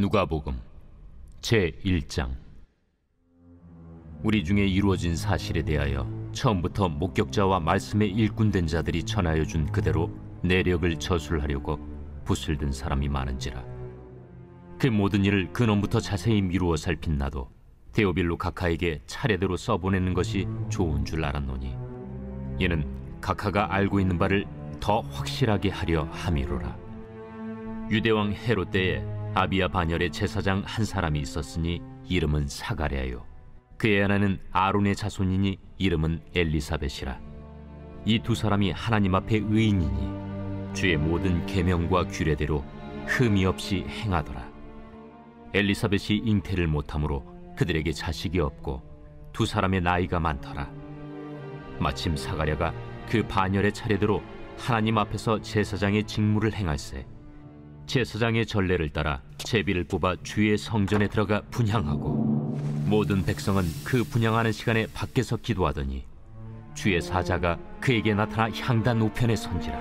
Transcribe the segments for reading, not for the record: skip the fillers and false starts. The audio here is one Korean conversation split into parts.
누가복음 제1장. 우리 중에 이루어진 사실에 대하여 처음부터 목격자와 말씀에 일꾼된 자들이 전하여 준 그대로 내력을 저술하려고 붓을 든 사람이 많은지라. 그 모든 일을 근원부터 자세히 미루어 살핀 나도 데오빌로 각하에게 차례대로 써보내는 것이 좋은 줄 알았노니, 이는 각하가 알고 있는 바를 더 확실하게 하려 함이로라. 유대왕 헤롯 때에 아비야 반열의 제사장 한 사람이 있었으니 이름은 사가랴요. 그의 아내는 아론의 자손이니 이름은 엘리사벳이라. 이 두 사람이 하나님 앞에 의인이니 주의 모든 계명과 규례대로 흠이 없이 행하더라. 엘리사벳이 잉태를 못하므로 그들에게 자식이 없고 두 사람의 나이가 많더라. 마침 사가랴가 그 반열의 차례대로 하나님 앞에서 제사장의 직무를 행할세 제사장의 전례를 따라 제비를 뽑아 주의 성전에 들어가 분향하고, 모든 백성은 그 분향하는 시간에 밖에서 기도하더니 주의 사자가 그에게 나타나 향단 우편에 선지라.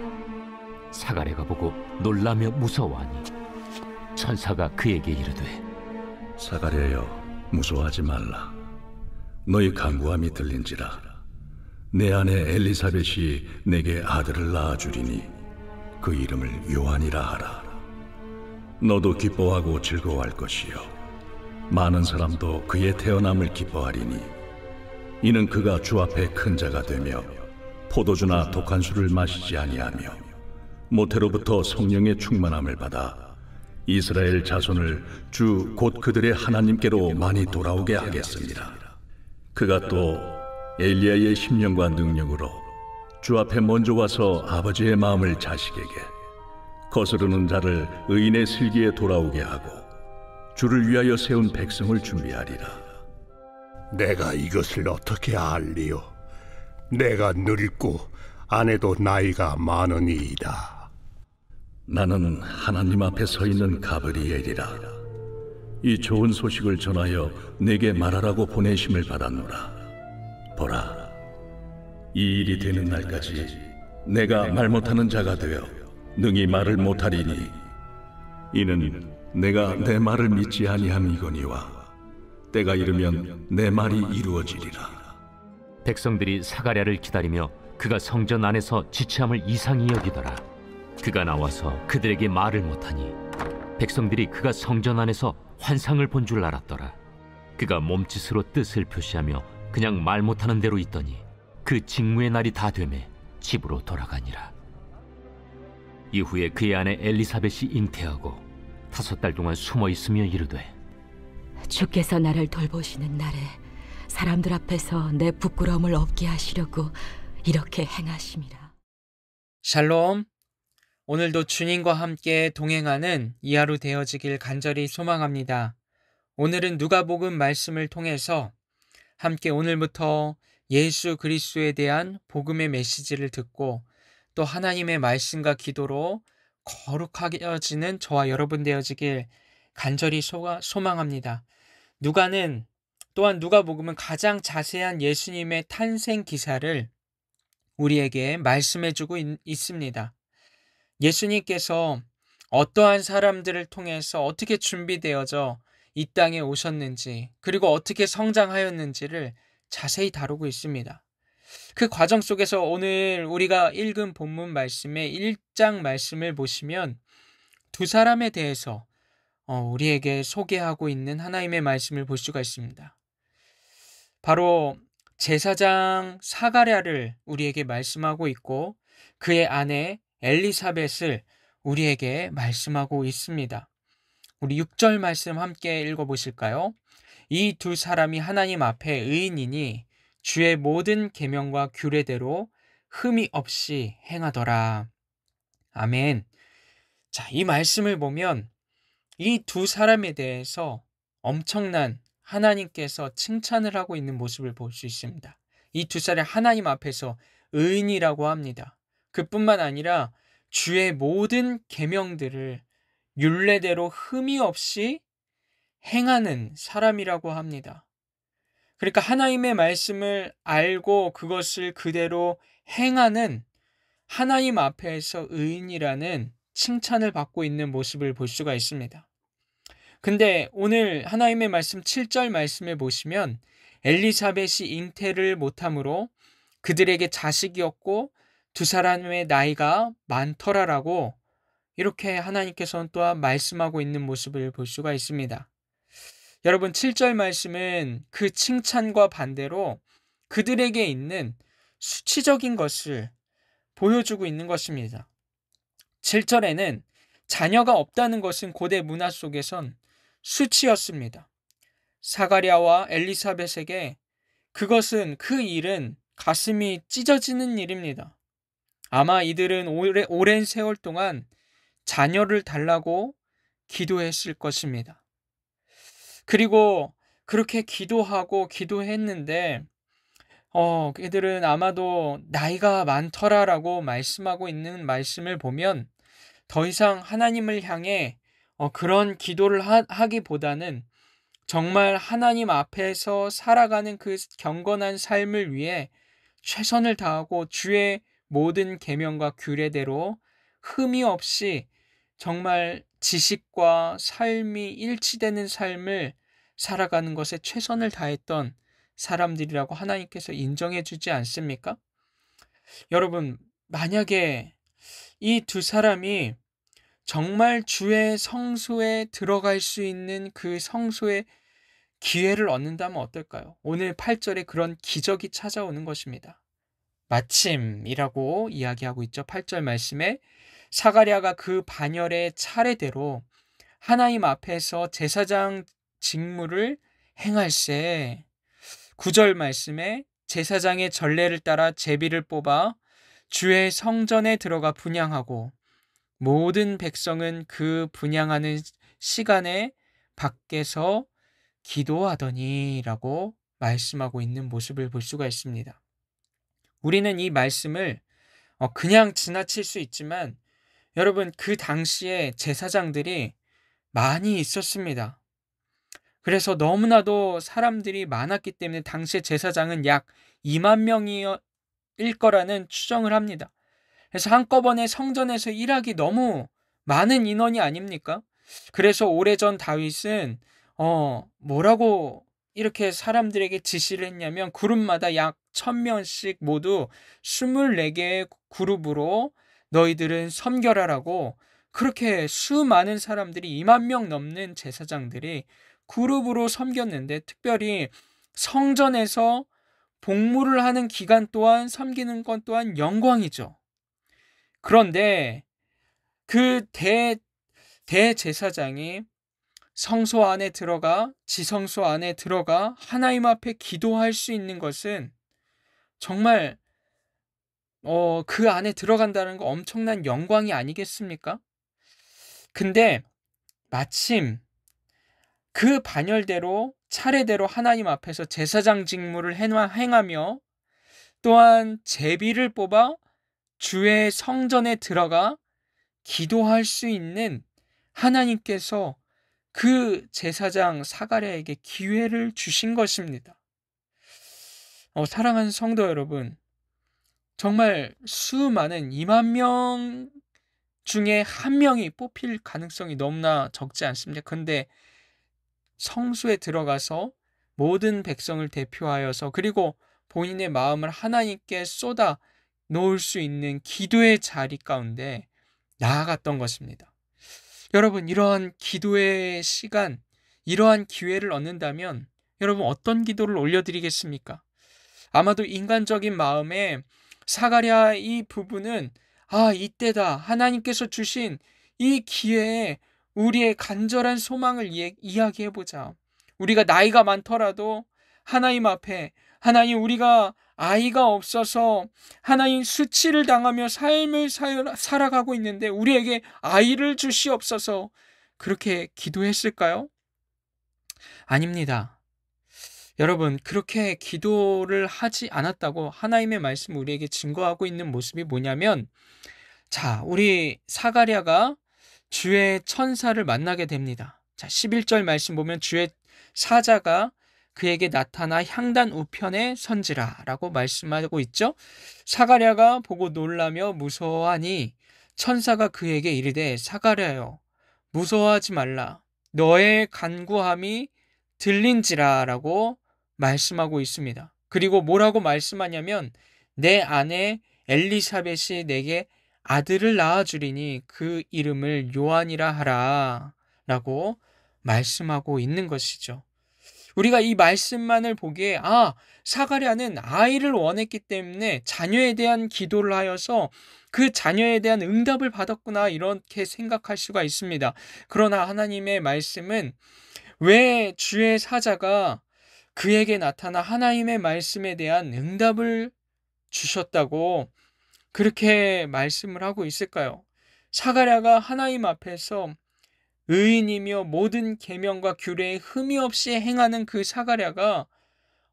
사가랴가 보고 놀라며 무서워하니 천사가 그에게 이르되, 사가랴여, 무서워하지 말라. 너희 간구함이 들린지라. 내 아내 엘리사벳이 내게 아들을 낳아주리니 그 이름을 요한이라 하라. 너도 기뻐하고 즐거워할 것이요, 많은 사람도 그의 태어남을 기뻐하리니, 이는 그가 주 앞에 큰 자가 되며 포도주나 독한 술을 마시지 아니하며 모태로부터 성령의 충만함을 받아 이스라엘 자손을 주 곧 그들의 하나님께로 많이 돌아오게 하겠습니다. 그가 또 엘리야의 심령과 능력으로 주 앞에 먼저 와서 아버지의 마음을 자식에게, 거스르는 자를 의인의 슬기에 돌아오게 하고 주를 위하여 세운 백성을 준비하리라. 내가 이것을 어떻게 알리요? 내가 늙고 아내도 나이가 많으니이다. 나는 하나님 앞에 서 있는 가브리엘이라. 이 좋은 소식을 전하여 내게 말하라고 보내심을 받았노라. 보라, 이 일이 되는 날까지 내가 말 못하는 자가 되어 능히 말을 못하리니, 이는 내가 내 말을 믿지 아니함이거니와 때가 이르면 내 말이 이루어지리라. 백성들이 사가랴를 기다리며 그가 성전 안에서 지체함을 이상히 여기더라. 그가 나와서 그들에게 말을 못하니 백성들이 그가 성전 안에서 환상을 본 줄 알았더라. 그가 몸짓으로 뜻을 표시하며 그냥 말 못하는 대로 있더니 그 직무의 날이 다 되매 집으로 돌아가니라. 이후에 그의 아내 엘리사벳이 잉태하고 5달 동안 숨어 있으며 이르되, 주께서 나를 돌보시는 날에 사람들 앞에서 내 부끄러움을 없게 하시려고 이렇게 행하심이라. 샬롬. 오늘도 주님과 함께 동행하는 이 하루 되어지길 간절히 소망합니다. 오늘은 누가복음 말씀을 통해서 함께 오늘부터 예수 그리스도에 대한 복음의 메시지를 듣고 또 하나님의 말씀과 기도로 거룩하여지는 저와 여러분 되어지길 간절히 소망합니다. 또한 누가복음은 가장 자세한 예수님의 탄생 기사를 우리에게 말씀해주고 있습니다. 예수님께서 어떠한 사람들을 통해서 어떻게 준비되어져 이 땅에 오셨는지, 그리고 어떻게 성장하였는지를 자세히 다루고 있습니다. 그 과정 속에서 오늘 우리가 읽은 본문 말씀의 1장 말씀을 보시면 두 사람에 대해서 우리에게 소개하고 있는 하나님의 말씀을 볼 수가 있습니다. 바로 제사장 사가랴를 우리에게 말씀하고 있고 그의 아내 엘리사벳을 우리에게 말씀하고 있습니다. 우리 6절 말씀 함께 읽어보실까요? 이 두 사람이 하나님 앞에 의인이니 주의 모든 계명과 규례대로 흠이 없이 행하더라. 아멘. 자, 이 말씀을 보면 이 두 사람에 대해서 엄청난 하나님께서 칭찬을 하고 있는 모습을 볼 수 있습니다. 이 두 사람이 하나님 앞에서 의인이라고 합니다. 그뿐만 아니라 주의 모든 계명들을 율례대로 흠이 없이 행하는 사람이라고 합니다. 그러니까 하나님의 말씀을 알고 그것을 그대로 행하는 하나님 앞에서 의인이라는 칭찬을 받고 있는 모습을 볼 수가 있습니다. 근데 오늘 하나님의 말씀 7절 말씀을 보시면 엘리사벳이 잉태를 못함으로 그들에게 자식이 없고 두 사람의 나이가 많더라라고 이렇게 하나님께서는 또한 말씀하고 있는 모습을 볼 수가 있습니다. 여러분 7절 말씀은 그 칭찬과 반대로 그들에게 있는 수치적인 것을 보여주고 있는 것입니다. 7절에는 자녀가 없다는 것은 고대 문화 속에선 수치였습니다. 사가랴와 엘리사벳에게 그 일은 가슴이 찢어지는 일입니다. 아마 이들은 오랜 세월 동안 자녀를 달라고 기도했을 것입니다. 그리고 그렇게 기도했는데 그들은 아마도 나이가 많더라라고 말씀하고 있는 말씀을 보면 더 이상 하나님을 향해 그런 기도를 하기보다는 정말 하나님 앞에서 살아가는 그 경건한 삶을 위해 최선을 다하고 주의 모든 계명과 규례대로 흠이 없이 정말 지식과 삶이 일치되는 삶을 살아가는 것에 최선을 다했던 사람들이라고 하나님께서 인정해 주지 않습니까? 여러분, 만약에 이 두 사람이 정말 주의 성소에 들어갈 수 있는 그 성소의 기회를 얻는다면 어떨까요? 오늘 8절에 그런 기적이 찾아오는 것입니다. 마침이라고 이야기하고 있죠. 8절 말씀에 사가랴가 그 반열의 차례대로 하나님 앞에서 제사장 직무를 행할세. 9절 말씀에 제사장의 전례를 따라 제비를 뽑아 주의 성전에 들어가 분향하고 모든 백성은 그 분향하는 시간에 밖에서 기도하더니라고 말씀하고 있는 모습을 볼 수가 있습니다. 우리는 이 말씀을 그냥 지나칠 수 있지만 여러분 그 당시에 제사장들이 많이 있었습니다. 그래서 너무나도 사람들이 많았기 때문에 당시에 제사장은 약 2만 명일 거라는 추정을 합니다. 그래서 한꺼번에 성전에서 일하기 너무 많은 인원이 아닙니까? 그래서 오래전 다윗은 뭐라고 이렇게 사람들에게 지시를 했냐면 그룹마다 약 1000명씩 모두 24개의 그룹으로 너희들은 섬겨라라고 그렇게 수많은 사람들이 2만 명 넘는 제사장들이 그룹으로 섬겼는데 특별히 성전에서 복무를 하는 기간 또한 섬기는 건 또한 영광이죠. 그런데 그 대제사장이 성소 안에 들어가 지성소 안에 들어가 하나님 앞에 기도할 수 있는 것은 정말 그 안에 들어간다는 거 엄청난 영광이 아니겠습니까? 근데 마침 그 반열대로 차례대로 하나님 앞에서 제사장 직무를 행하며 또한 제비를 뽑아 주의 성전에 들어가 기도할 수 있는 하나님께서 그 제사장 사가랴에게 기회를 주신 것입니다. 사랑하는 성도 여러분, 정말 수많은 2만 명 중에 한 명이 뽑힐 가능성이 너무나 적지 않습니까? 그런데 성소에 들어가서 모든 백성을 대표하여서 그리고 본인의 마음을 하나님께 쏟아 놓을 수 있는 기도의 자리 가운데 나아갔던 것입니다. 여러분, 이러한 기도의 시간, 이러한 기회를 얻는다면 여러분 어떤 기도를 올려드리겠습니까? 아마도 인간적인 마음에 사가랴 이 부부는 이때다. 하나님께서 주신 이 기회에 우리의 간절한 소망을 이야기해보자. 우리가 나이가 많더라도 하나님 앞에 하나님 우리가 아이가 없어서 하나님 수치를 당하며 삶을 살아가고 있는데 우리에게 아이를 주시옵소서 그렇게 기도했을까요? 아닙니다. 여러분 그렇게 기도를 하지 않았다고 하나님의 말씀 우리에게 증거하고 있는 모습이 뭐냐면 우리 사가랴가 주의 천사를 만나게 됩니다. 11절 말씀 보면 주의 사자가 그에게 나타나 향단 우편에 선지라 라고 말씀하고 있죠. 사가랴가 보고 놀라며 무서워하니 천사가 그에게 이르되 사가랴여 무서워하지 말라. 너의 간구함이 들린지라라고 말씀하고 있습니다. 그리고 뭐라고 말씀하냐면 내 아내 엘리사벳이 내게 아들을 낳아주리니 그 이름을 요한이라 하라 라고 말씀하고 있는 것이죠. 우리가 이 말씀만을 보기에 사가랴는 아이를 원했기 때문에 자녀에 대한 기도를 하여서 그 자녀에 대한 응답을 받았구나 이렇게 생각할 수가 있습니다. 그러나 하나님의 말씀은 왜 주의 사자가 그에게 나타나 하나님의 말씀에 대한 응답을 주셨다고 그렇게 말씀을 하고 있을까요? 사가랴가 하나님 앞에서 의인이며 모든 계명과 규례에 흠이 없이 행하는 그 사가랴가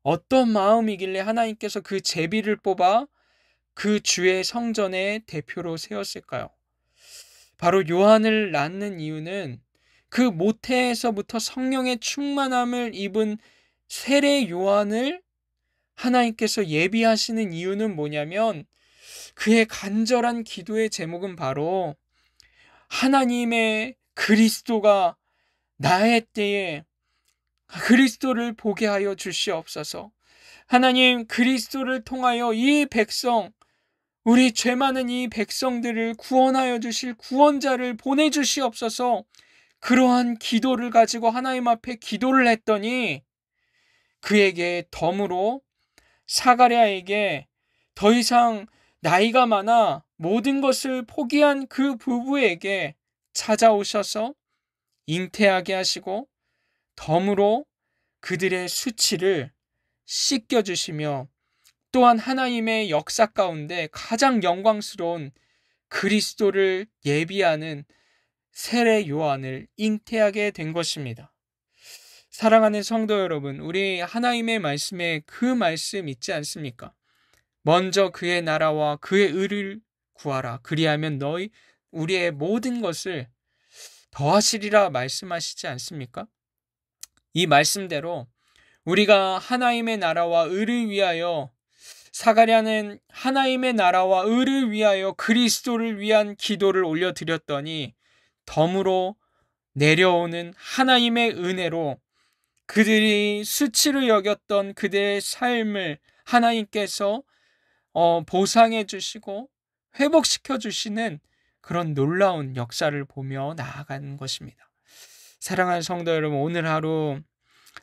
어떤 마음이길래 하나님께서 그 제비를 뽑아 그 주의 성전의 대표로 세웠을까요? 바로 요한을 낳는 이유는 그 모태에서부터 성령의 충만함을 입은 세례 요한을 하나님께서 예비하시는 이유는 뭐냐면 그의 간절한 기도의 제목은 바로 하나님의 그리스도가 나의 때에 그리스도를 보게 하여 주시옵소서. 하나님 그리스도를 통하여 이 백성, 우리 죄 많은 이 백성들을 구원하여 주실 구원자를 보내주시옵소서. 그러한 기도를 가지고 하나님 앞에 기도를 했더니 그에게 덤으로 사가랴에게 더 이상 나이가 많아 모든 것을 포기한 그 부부에게 찾아오셔서 잉태하게 하시고 덤으로 그들의 수치를 씻겨주시며 또한 하나님의 역사 가운데 가장 영광스러운 그리스도를 예비하는 세례 요한을 잉태하게 된 것입니다. 사랑하는 성도 여러분, 우리 하나님의 말씀에 그 말씀 있지 않습니까? 먼저 그의 나라와 그의 의를 구하라. 그리하면 너희 우리의 모든 것을 더하시리라 말씀하시지 않습니까? 이 말씀대로 우리가 하나님의 나라와 의를 위하여 사가랴는 하나님의 나라와 의를 위하여 그리스도를 위한 기도를 올려드렸더니 덤으로 내려오는 하나님의 은혜로 그들이 수치로 여겼던 그들의 삶을 하나님께서 보상해 주시고 회복시켜 주시는 그런 놀라운 역사를 보며 나아가는 것입니다. 사랑하는 성도 여러분, 오늘 하루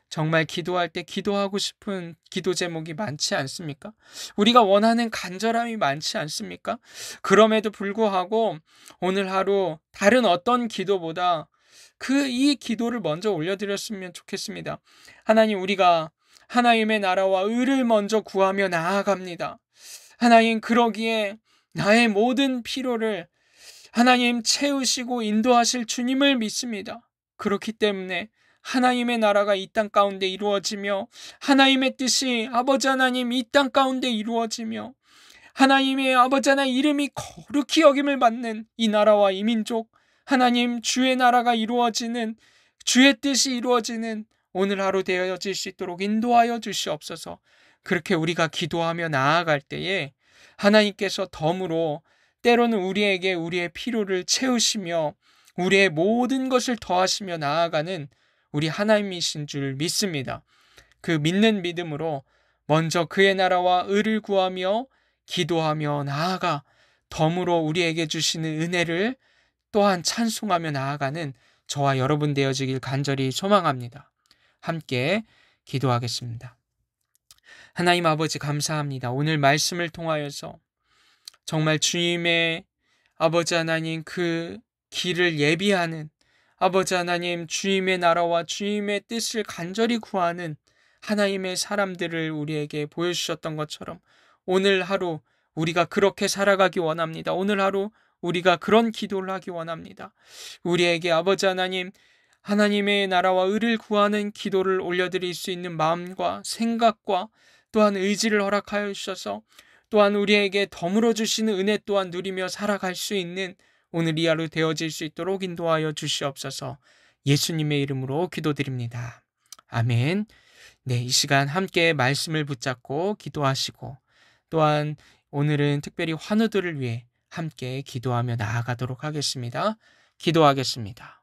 정말 기도할 때 기도하고 싶은 기도 제목이 많지 않습니까? 우리가 원하는 간절함이 많지 않습니까? 그럼에도 불구하고 오늘 하루 다른 어떤 기도보다 이 기도를 먼저 올려드렸으면 좋겠습니다. 하나님, 우리가 하나님의 나라와 의를 먼저 구하며 나아갑니다. 하나님, 그러기에 나의 모든 필요를 하나님 채우시고 인도하실 주님을 믿습니다. 그렇기 때문에 하나님의 나라가 이 땅 가운데 이루어지며 하나님의 뜻이 아버지 하나님 이 땅 가운데 이루어지며 하나님의 아버지 하나님 이름이 거룩히 여김을 받는 이 나라와 이 민족, 하나님 주의 나라가 이루어지는, 주의 뜻이 이루어지는 오늘 하루 되어질 수 있도록 인도하여 주시옵소서. 그렇게 우리가 기도하며 나아갈 때에 하나님께서 덤으로 때로는 우리에게 우리의 필요를 채우시며 우리의 모든 것을 더하시며 나아가는 우리 하나님이신 줄 믿습니다. 그 믿는 믿음으로 먼저 그의 나라와 의를 구하며 기도하며 나아가 덤으로 우리에게 주시는 은혜를 또한 찬송하며 나아가는 저와 여러분 되어지길 간절히 소망합니다. 함께 기도하겠습니다. 하나님 아버지 감사합니다. 오늘 말씀을 통하여서 정말 주님의 아버지 하나님 그 길을 예비하는 아버지 하나님 주님의 나라와 주님의 뜻을 간절히 구하는 하나님의 사람들을 우리에게 보여주셨던 것처럼 오늘 하루 우리가 그렇게 살아가기 원합니다. 오늘 하루 우리가 그런 기도를 하기 원합니다. 우리에게 아버지 하나님, 하나님의 나라와 의를 구하는 기도를 올려드릴 수 있는 마음과 생각과 또한 의지를 허락하여 주셔서 또한 우리에게 덤으로 주시는 은혜 또한 누리며 살아갈 수 있는 오늘 이 하루 되어질 수 있도록 인도하여 주시옵소서. 예수님의 이름으로 기도드립니다. 아멘. 네, 이 시간 함께 말씀을 붙잡고 기도하시고 또한 오늘은 특별히 환우들을 위해 함께 기도하며 나아가도록 하겠습니다. 기도하겠습니다.